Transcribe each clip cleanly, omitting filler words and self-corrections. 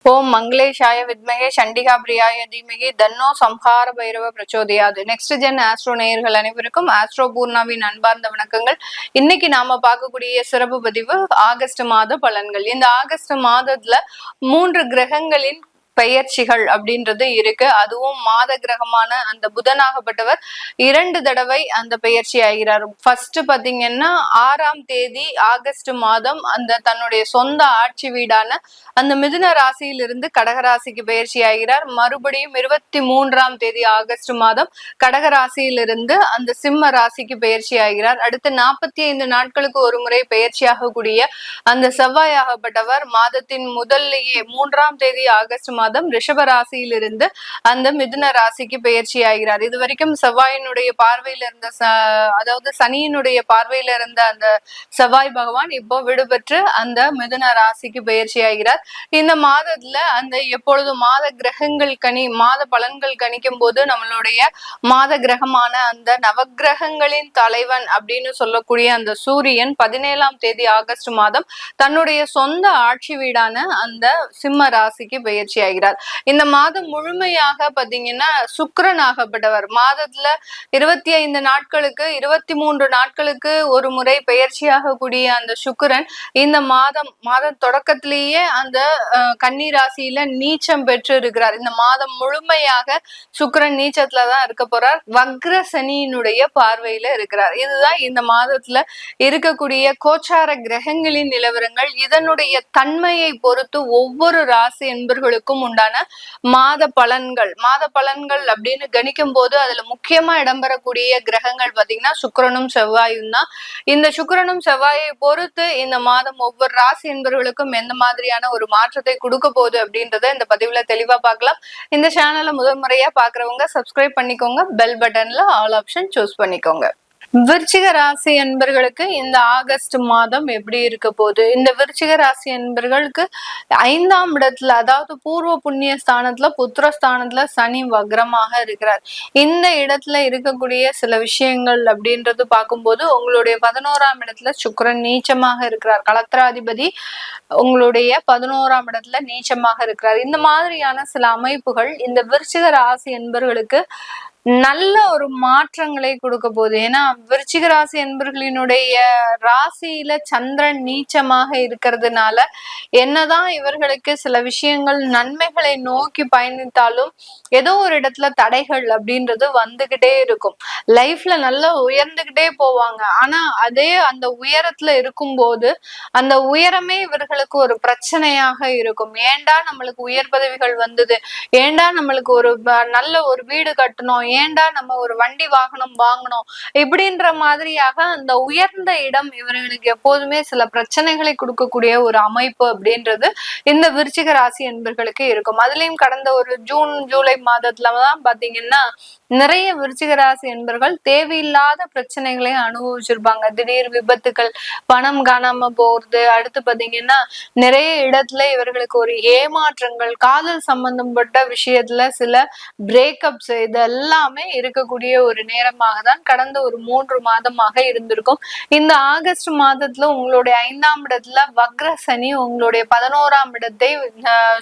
ஓம் மங்களேஷாய வித்மகே சண்டிகா பிரியாய தீமகி தன்னோ சம்ஹார பைரவ பிரச்சோதயாது. நெக்ஸ்ட் ஜென் ஆஸ்ட்ரோ நேயர்கள் அனைவருக்கும் ஆஸ்ட்ரோ பூர்ணாவின் அன்பார்ந்த வணக்கங்கள். இன்னைக்கு நாம பார்க்கக்கூடிய சிறப்பு பதிவு ஆகஸ்ட் மாத பலன்கள். இந்த ஆகஸ்ட் மாதத்துல 3 கிரகங்களின் பெயர்ச்சிகள் அப்படின்றது இருக்கு. அதுவும் மாத கிரகமான அந்த புதனாகப்பட்டவர் 2 தடவை அந்த பெயர்ச்சி ஆகிறார். ஃபர்ஸ்ட் பாத்தீங்கன்னா 6ஆம் தேதி ஆகஸ்ட் மாதம் அந்த தன்னுடைய சொந்த ஆட்சி வீடான அந்த மிதுன ராசியிலிருந்து கடகராசிக்கு பயிற்சி ஆகிறார். மறுபடியும் 23ஆம் தேதி ஆகஸ்ட் மாதம் கடகராசியிலிருந்து அந்த சிம்ம ராசிக்கு பயிற்சி ஆகிறார். அடுத்து 45 நாட்களுக்கு ஒரு முறை பயிற்சியாகக்கூடிய அந்த செவ்வாயாகப்பட்டவர் மாதத்தின் முதல்லையே 3ஆம் தேதி ஆகஸ்ட் மாதம் ரிஷப ராசியிலிருந்து அந்த மிதுன ராசிக்கு பயிற்சி ஆகிறார். இது வரைக்கும் செவ்வாயினுடைய பார்வையில இருந்த அதாவது சனியினுடைய பார்வையில இருந்த அந்த செவ்வாய் பகவான் இப்போ விடுபெற்று அந்த மிதுன ராசிக்கு பயிற்சி ஆகிறார். இந்த மாதத்துல அந்த எப்பொழுதும் மாத கிரகங்கள் மாத பலன்கள் கணிக்கும் போது நம்மளுடைய மாத கிரகமான அந்த நவகிரகங்களின் தலைவன் அப்படின்னு சொல்லக்கூடிய அந்த சூரியன் 17ஆம் தேதி ஆகஸ்ட் மாதம் தன்னுடைய சொந்த ஆட்சி வீடான அந்த சிம்ம ராசிக்கு பயிற்சி ஆகிறார். இந்த மாதம் முழுமையாக பாத்தீங்கன்னா சுக்கிரன் ஆகப்பட்டவர் மாதத்துல 25 நாட்களுக்கு 23 நாட்களுக்கு ஒரு முறை பயிற்சியாக கூடிய அந்த சுக்கிரன் இந்த மாதம் தொடக்கத்திலேயே அந்த கன்னி ராசியில நீச்சம் பெற்று இருக்கிறார். இந்த மாதம் முழுமையாக சுக்கிரன் நீச்சத்துலதான் இருக்க போறார். வக்ர சனியினுடைய பார்வையில இருக்கிறார். இதுதான் இந்த மாதத்துல இருக்கக்கூடிய கோச்சார கிரகங்களின் நிலவரங்கள். இதனுடைய தன்மையை பொறுத்து ஒவ்வொரு ராசி என்பர்களுக்கும் உண்டான மாத பலன்கள் அப்படின்னு கணிக்கும் போது அதுல முக்கியமா இடம்பெறக்கூடிய கிரகங்கள் பாத்தீங்கன்னா சுக்கிரனும் செவ்வாயும் தான். இந்த சுக்கிரனும் செவ்வாயை பொறுத்து இந்த மாதம் ஒவ்வொரு ராசி என்பவர்களுக்கும் எந்த மாதிரியான ஒரு மாற்றத்தை கொடுக்க போகுது அப்படின்றத இந்த பதிவுல தெளிவா பார்க்கலாம். இந்த சேனலை முதல் முறையா பாக்குறவங்க சப்ஸ்கிரைப் பண்ணிக்கோங்க. பெல் பட்டன்ல ஆல் ஆப்ஷன் சூஸ் பண்ணிக்கோங்க. விருச்சிக ராசி என்பர்களுக்கு இந்த ஆகஸ்ட் மாதம் எப்படி இருக்க போகுது? இந்த விருச்சிக ராசி என்பர்களுக்கு 5ஆம் இடத்துல, அதாவது பூர்வ புண்ணிய ஸ்தானத்துல புத்திரஸ்தானத்துல சனி வக்ரமாக இருக்கிறார். இந்த இடத்துல இருக்கக்கூடிய சில விஷயங்கள் அப்படின்றது பார்க்கும்போது உங்களுடைய 11ஆம் இடத்துல சுக்கிரன் நீச்சமாக இருக்கிறார். கலத்திராதிபதி உங்களுடைய 11ஆம் இடத்துல நீச்சமாக இருக்கிறார். இந்த மாதிரியான சில அமைப்புகள் இந்த விருச்சிக ராசி என்பர்களுக்கு நல்ல ஒரு மாற்றங்களை கொடுக்க போகுது. ஏன்னா விருச்சிக ராசி என்பர்களினுடைய ராசியில சந்திரன் நீச்சமாக இருக்கிறதுனால என்னதான் இவர்களுக்கு சில விஷயங்கள் நன்மைகளை நோக்கி பயணித்தாலும் ஏதோ ஒரு இடத்துல தடைகள் அப்படின்றது வந்துகிட்டே இருக்கும். லைஃப்ல நல்லா உயர்ந்துகிட்டே போவாங்க. ஆனா அதே அந்த உயரத்துல இருக்கும்போது அந்த உயரமே இவர்களுக்கு ஒரு பிரச்சனையாக இருக்கும். ஏண்டா நம்மளுக்கு உயர் பதவிகள் வந்தது, ஏண்டா நம்மளுக்கு ஒரு நல்ல ஒரு வீடு கட்டணும், ஏண்டா நம்ம ஒரு வண்டி வாகனம் வாங்கணும், இப்படின்ற மாதிரியாக அந்த உயர்ந்த இடம் இவர்களுக்கு எப்போதுமே சில பிரச்சனைகளை கொடுக்கக்கூடிய ஒரு அமைப்பு அப்படின்றது இந்த விருச்சிக ராசி என்பர்களுக்கு இருக்கும். அதுலயும் கடந்த ஒரு ஜூன் ஜூலை மாதத்துலதான் பாத்தீங்கன்னா நிறைய விருச்சிக ராசி என்பர்கள் தேவையில்லாத பிரச்சனைகளை அனுபவிச்சிருப்பாங்க. திடீர் விபத்துகள், பணம் காணாம போறது, அடுத்து பாத்தீங்கன்னா நிறைய இடத்துல இவர்களுக்கு ஒரு ஏமாற்றங்கள், காதல் சம்பந்தப்பட்ட விஷயத்துல சில பிரேக்கப்ஸ், இதெல்லாமே இருக்கக்கூடிய ஒரு நேரமாக தான் கடந்த ஒரு 3 மாதமாக இருந்திருக்கும். இந்த ஆகஸ்ட் மாதத்துல உங்களுடைய 5ஆம் இடத்துல வக்ர சனி உங்களுடைய 11ஆம் இடத்தை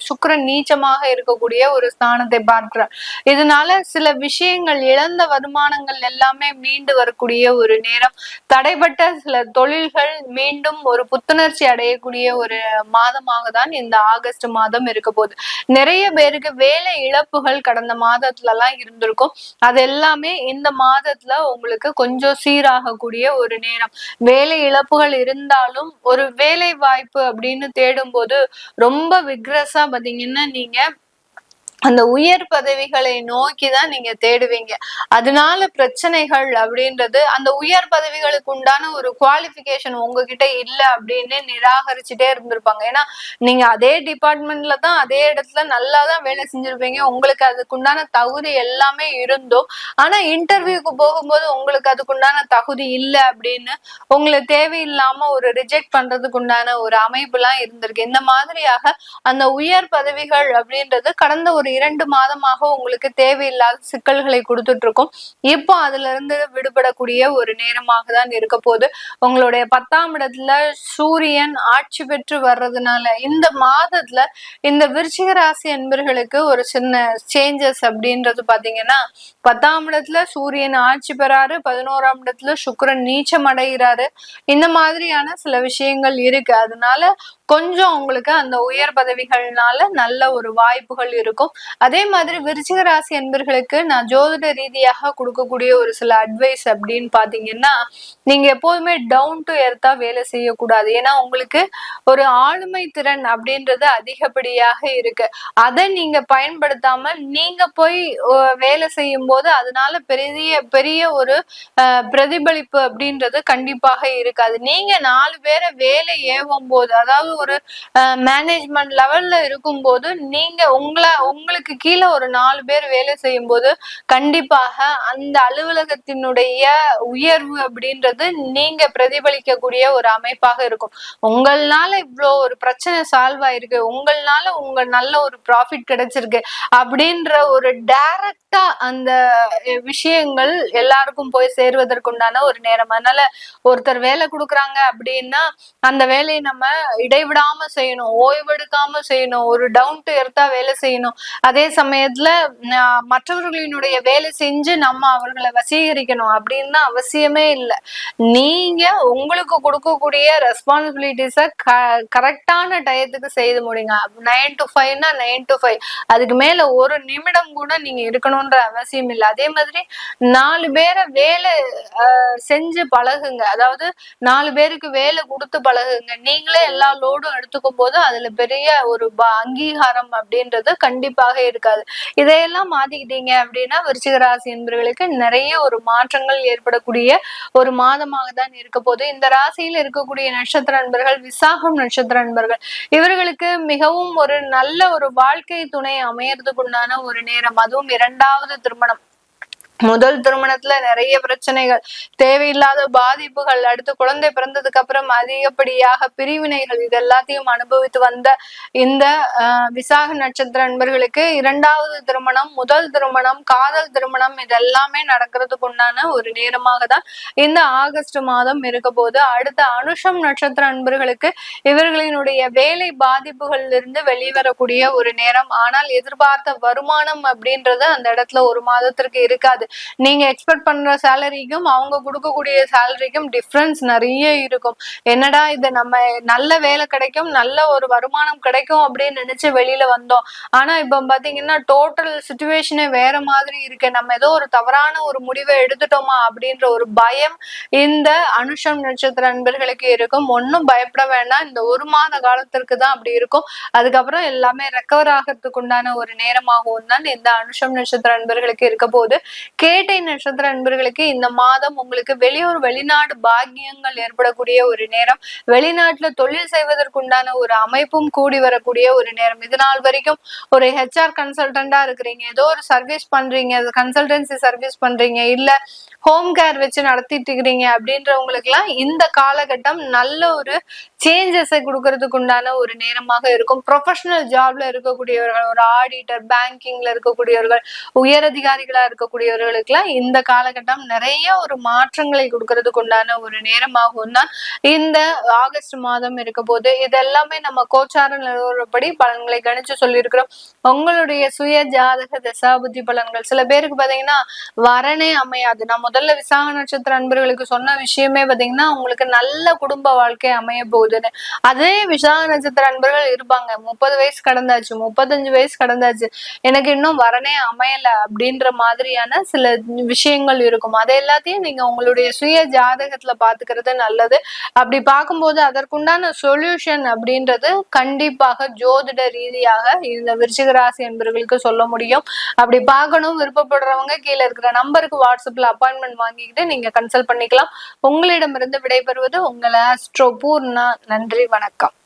சுக்கிரன் நீச்சமாக இருக்கக்கூடிய ஒரு ஸ்தானத்தை பார்க்கிறார். இதனால சில விஷயங்கள், இழந்த வருமானங்கள் எல்லாமே மீண்டு வரக்கூடிய ஒரு நேரம், தடைப்பட்ட சில தொழில்கள் மீண்டும் ஒரு புத்துணர்ச்சி அடையக்கூடிய ஒரு மாதமாக தான் இந்த ஆகஸ்ட் மாதம் இருக்க போகுது. நிறைய பேருக்கு வேலை இழப்புகள் கடந்த மாதத்துல எல்லாம் இருந்திருக்கும். அது எல்லாமே இந்த மாதத்துல உங்களுக்கு கொஞ்சம் சீராகக்கூடிய ஒரு நேரம். வேலை இழப்புகள் இருந்தாலும் ஒரு வேலை வாய்ப்பு அப்படின்னு தேடும் போது ரொம்ப விக்ரஸா பாத்தீங்கன்னா நீங்க அந்த உயர் பதவிகளை நோக்கிதான் நீங்க தேடுவீங்க. அதனால பிரச்சனைகள் அப்படின்றது அந்த உயர் பதவிகளுக்கு உண்டான ஒரு குவாலிபிகேஷன் உங்ககிட்ட இல்ல அப்படின்னு நிராகரிச்சுட்டே இருந்திருப்பாங்க. ஏன்னா நீங்க அதே டிபார்ட்மெண்ட்ல தான் அதே இடத்துல நல்லாதான் வேலை செஞ்சிருப்பீங்க, உங்களுக்கு அதுக்குண்டான தகுதி எல்லாமே இருந்தும் ஆனா இன்டர்வியூக்கு போகும்போது உங்களுக்கு அதுக்குண்டான தகுதி இல்லை அப்படின்னு உங்களை தேவையில்லாம ஒரு ரிஜெக்ட் பண்றதுக்கு உண்டான ஒரு அமைப்பு எல்லாம் இருந்திருக்கு. இந்த மாதிரியாக அந்த உயர் பதவிகள் அப்படின்றது கடந்த ஒரு ஒரு 2 மாதமாக உங்களுக்கு தேவையில்லாத சிக்கல்களை கொடுத்துட்டு இருக்கும். இப்போ அதுல இருந்து விடுபடக்கூடிய ஒரு நேரமாக தான் இருக்க போகுது. உங்களுடைய 10ஆம் இடத்துல சூரியன் ஆட்சி பெற்று வர்றதுனால இந்த மாதத்துல இந்த விருச்சிக ராசி அன்பர்களுக்கு ஒரு சின்ன சேஞ்சஸ் அப்படின்றது பாத்தீங்கன்னா, 10ஆம் இடத்துல சூரியன் ஆட்சி பெறாரு, 11ஆம் இடத்துல சுக்கிரன் நீச்சம் அடைகிறாரு. இந்த மாதிரியான சில விஷயங்கள் இருக்கு. அதனால கொஞ்சம் உங்களுக்கு அந்த உயர் பதவிகள்னால நல்ல ஒரு வாய்ப்புகள் இருக்கும். அதே மாதிரி விருச்சிக ராசி அன்பர்களுக்கு நான் ஜோதிட ரீதியாக கொடுக்கக்கூடிய ஒரு சில அட்வைஸ் அப்படின்னு பாத்தீங்கன்னா, நீங்க எப்போதுமே டவுன் டு எர்த்தா வேலை செய்யக்கூடாது. ஏன்னா உங்களுக்கு ஒரு ஆளுமை திறன் அப்படின்றது அதிகப்படியாக இருக்கு. அதை நீங்க பயன்படுத்தாம நீங்க போய் வேலை செய்யும் போது அதனால பெரிய பெரிய ஒரு பிரதிபலிப்பு அப்படின்றது கண்டிப்பாக இருக்காது. நீங்க 4 பேரை வேலை ஏவும் போது, அதாவது ஒரு மேனேஜ்மெண்ட் லெவல்ல இருக்கும் போது நீங்க உங்களுக்கு கீழே ஒரு 4 பேர் வேலை செய்யும் போது கண்டிப்பாக அந்த அலுவலகத்தினுடைய உயர்வு அப்படின்றது நீங்க பிரதிபலிக்கக்கூடிய ஒரு அமைப்பாக இருக்கும். உங்களால இவ்வளோ ஒரு பிரச்சனை சால்வ் ஆயிருக்கு, உங்களால உங்க நல்ல ஒரு ப்ராஃபிட் கிடைச்சிருக்கு அப்படின்ற ஒரு டைரக்டா அந்த விஷயங்கள் எல்லாருக்கும் போய் சேர்வதற்குண்டான ஒரு நேரம். அதனால ஒருத்தர் வேலை கொடுக்குறாங்க அப்படின்னா அந்த வேலையை நம்ம இடைவிடாம செய்யணும், ஓய்வெடுக்காம செய்யணும், ஒரு டவுன் டு எர்த்தா வேலை செய்யணும். அதே சமயத்துல மற்றவர்களினுடைய வேலை செஞ்சு நம்ம அவர்களை வசீகரிக்கணும் அப்படின்னு அவசியமே இல்லை. நீங்க உங்களுக்கு கொடுக்கக்கூடிய ரெஸ்பான்சிபிலிட்டிஸ கரெக்டான டயத்துக்கு செய்து முடிங்க. 9 to 5னா 9 to 5, அதுக்கு மேல ஒரு நிமிடம் கூட நீங்க இருக்கணும்ன்ற அவசியம் இல்லை. அதே மாதிரி 4 பேரை வேலை செஞ்சு பழகுங்க. அதாவது 4 பேருக்கு வேலை கொடுத்து பழகுங்க. நீங்களே எல்லா லோடும் எடுத்துக்கும் போது அதுல பெரிய ஒரு அங்கீகாரம் அப்படின்றது கண்டிப்பாக இருக்காது. இதையெல்லாம் மாத்திக்கிட்டீங்க அப்படின்னா விருச்சிக ராசி என்பவர்களுக்கு நிறைய ஒரு மாற்றங்கள் ஏற்படக்கூடிய ஒரு மாதமாக தான் இருக்க போது. இந்த ராசியில் இருக்கக்கூடிய நட்சத்திர நண்பர்கள் விசாகம் நட்சத்திர நண்பர்கள், இவர்களுக்கு மிகவும் ஒரு நல்ல ஒரு வாழ்க்கை துணை அமையறதுக்குண்டான ஒரு நேரம். அதுவும் 2வது திருமணம். முதல் திருமணத்துல நிறைய பிரச்சனைகள், தேவையில்லாத பாதிப்புகள், அடுத்து குழந்தை பிறந்ததுக்கு அப்புறம் அதிகப்படியாக பிரிவினைகள், இது எல்லாத்தையும் அனுபவித்து வந்த இந்த விசாக நட்சத்திர நண்பர்களுக்கு 2வது திருமணம், முதல் திருமணம், காதல் திருமணம் இதெல்லாமே நடக்கிறதுக்கு உண்டான ஒரு நேரமாக தான் இந்த ஆகஸ்ட் மாதம் இருக்க போது. அடுத்த அனுஷம் நட்சத்திர நண்பர்களுக்கு இவர்களினுடைய வேலை பாதிப்புகள்ல இருந்து வெளிவரக்கூடிய ஒரு நேரம். ஆனால் எதிர்பார்த்த வருமானம் அப்படின்றது அந்த இடத்துல ஒரு மாதத்திற்கு இருக்காது. நீங்க எக்ஸ்பெக்ட் பண்ற சேலரிக்கும் அவங்க கொடுக்கக்கூடிய சேலரிக்கும் டிஃபரன்ஸ் நிறைய இருக்கும். என்னடா இது, நம்ம நல்ல வேலை கிடைக்கும், நல்ல ஒரு வருமானம் கிடைக்கும் அப்படின்னு நினைச்சு வெளியில வந்தோம். ஆனா இப்ப பாத்தீங்கன்னா டோட்டல் சிச்சுவேஷனே வேற மாதிரி இருக்கு. நம்ம ஏதோ ஒரு தவறான ஒரு முடிவை எடுத்துட்டோமா அப்படின்ற ஒரு பயம் இந்த அனுஷம் நட்சத்திர நண்பர்களுக்கு இருக்கும். ஒன்னும் பயப்பட வேண்டாம். இந்த ஒரு மாத காலத்திற்கு தான் அப்படி இருக்கும். அதுக்கப்புறம் எல்லாமே ரெக்கவர் ஆகிறதுக்கு உண்டான ஒரு நேரமாகவும் தான் இந்த அனுஷம் நட்சத்திர நண்பர்களுக்கு இருக்க போது. கேட்டை நட்சத்திர நண்பர்களுக்கு இந்த மாதம் உங்களுக்கு வெளியூர் வெளிநாடு பாக்கியங்கள் ஏற்படக்கூடிய ஒரு நேரம். வெளிநாட்டுல தொழில் செய்வதற்குண்டான ஒரு அமைப்பும் கூடி வரக்கூடிய ஒரு நேரம். இது நாள் வரைக்கும் ஒரு HR கன்சல்டண்டா இருக்கிறீங்க, ஏதோ ஒரு சர்வீஸ் பண்றீங்க, கன்சல்டன்சி சர்வீஸ் பண்றீங்க, இல்ல ஹோம் கேர் வச்சு நடத்திட்டு இருக்கிறீங்க அப்படின்றவங்களுக்கு எல்லாம் இந்த காலகட்டம் நல்ல ஒரு சேஞ்சஸை கொடுக்கறதுக்கு உண்டான ஒரு நேரமாக இருக்கும். ப்ரொஃபஷனல் ஜாப்ல இருக்கக்கூடியவர்கள், ஒரு ஆடிட்டர், பேங்கிங்ல இருக்கக்கூடியவர்கள், உயரதிகாரிகளா இருக்கக்கூடியவர்களுக்கு எல்லாம் இந்த காலகட்டம் நிறைய ஒரு மாற்றங்களை கொடுக்கறதுக்கு உண்டான ஒரு நேரமாகவும் தான் இந்த ஆகஸ்ட் மாதம் இருக்க போது. இதெல்லாமே நம்ம கோச்சார நிலவரப்படி பலன்களை கணிச்சு சொல்லியிருக்கிறோம். உங்களுடைய சுய ஜாதக தசாபுத்தி பலன்கள் சில பேருக்கு பாத்தீங்கன்னா வரனே அமையாது. நான் முதல்ல விசாக நட்சத்திர அன்பர்களுக்கு சொன்ன விஷயமே பாத்தீங்கன்னா உங்களுக்கு நல்ல குடும்ப வாழ்க்கை அமைய போகுதுன்னு. அதே விசாக நட்சத்திர அன்பர்கள் இருப்பாங்க, 30 வயசு கடந்தாச்சு, 35 வயசு கடந்தாச்சு, எனக்கு இன்னும் வரனே அமையல அப்படின்ற மாதிரியான சில விஷயங்கள் இருக்கும். அதை எல்லாத்தையும் நீங்க உங்களுடைய சுய ஜாதகத்துல பாத்துக்கிறது நல்லது. அப்படி பார்க்கும்போது அதற்குண்டான சொல்யூஷன் அப்படின்றது கண்டிப்பாக ஜோதிட ரீதியாக இந்த விருச்சிக ராசி என்பவர்களுக்கு சொல்ல முடியும். அப்படி பார்க்கணும் விருப்பப்படுறவங்க கீழே இருக்கிற நம்பருக்கு வாட்ஸ்அப்ல அப்பாயின்மெண்ட் வாங்கிக்கிட்டு நீங்க கன்சல்ட் பண்ணிக்கலாம். உங்களிடமிருந்து விடைபெறுவது உங்களை ஆஸ்ட்ரோ பூர்ணா. நன்றி, வணக்கம்.